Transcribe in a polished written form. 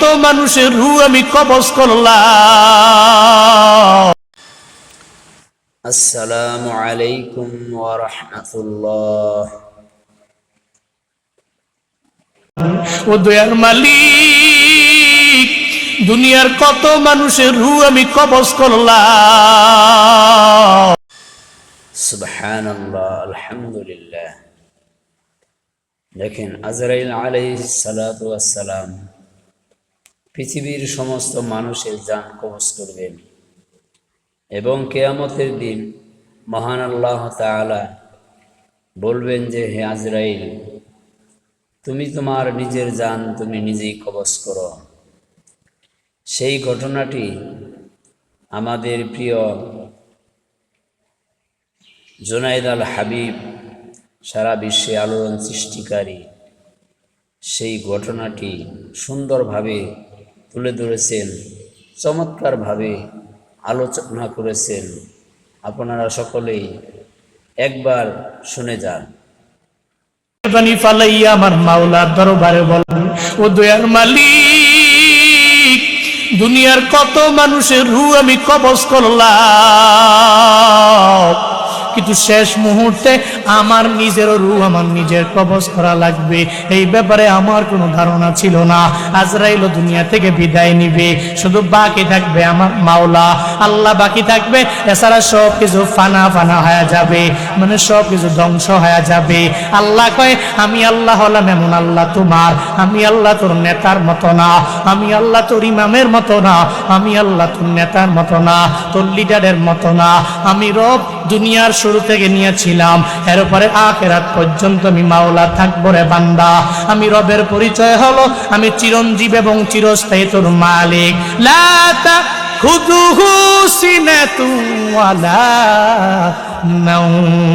কত মানুষের রূহ আমি কবজ করলাম। আসসালামু আলাইকুম ওয়া রাহমাতুল্লাহ। ও দয়ার মালিক, দুনিয়ার কত মানুষের রূহ আমি কবজ করলাম। সুবহানাল্লাহ, আলহামদুলিল্লাহ। দেখেন, আজরাইল আলাইহিস সালাতু ওয়াস সালাম পৃথিবীর সমস্ত মানুষের জান কবজ করবেন এবং কিয়ামতের দিন মহান আল্লাহ তাআলা বলবেন যে, হে আজরাইল, তুমি তোমার নিজের জান তুমি নিজেই কবজ করো। সেই ঘটনাটি আমাদের প্রিয় জুনাইদ আল হাবিব, সারা বিশ্বে আলোড়ন সৃষ্টিকারী, সেই ঘটনাটি সুন্দরভাবে তুলে ধরেছেন, চমৎকারভাবে আলোচনা করেছেন। আপনারা সকলেই একবার শুনে যান। ফালাইয়া আমার মাওলার দরবারে বলেন, ও দয়ার মালিক, দুনিয়ার কত মানুষের রূহ আমি কবজ করলাম, কিন্তু শেষ মুহূর্তে আমার নিজের রূহ আমার নিজের কবজ করা লাগবে, এই ব্যাপারে আমার কোনো ধারণা ছিল না। আজরাইল দুনিয়া থেকে বিদায় নিবে, শুধু বাকি থাকবে আমার মাওলা আল্লাহ বাকি থাকবে। এছাড়া সব কিছু ফানা ফানা হয়ে যাবে, মানে সব কিছু ধ্বংস হয়ে যাবে। আল্লাহ কয়, আমি আল্লাহ হলাম এমন আল্লাহ তোমার, আমি আল্লাহ তোর নেতার মতো না, আমি আল্লাহ তোর ইমামের মতো না, আমি আল্লাহ তোর নেতার মতো না, তোর লিডারের মতো না। আমি রব দুনিয়ার শুরু থেকে নিয়েছিলাম, এরপরে আখিরাত পর্যন্ত আমি মাওলা থাকবো রে বান্দা। আমি রবের পরিচয় হলো আমি চিরঞ্জীব এবং চিরস্থায়ী তোর মালিক। লা তাখুযুহু সিনাতুন ওয়ালা নাওম,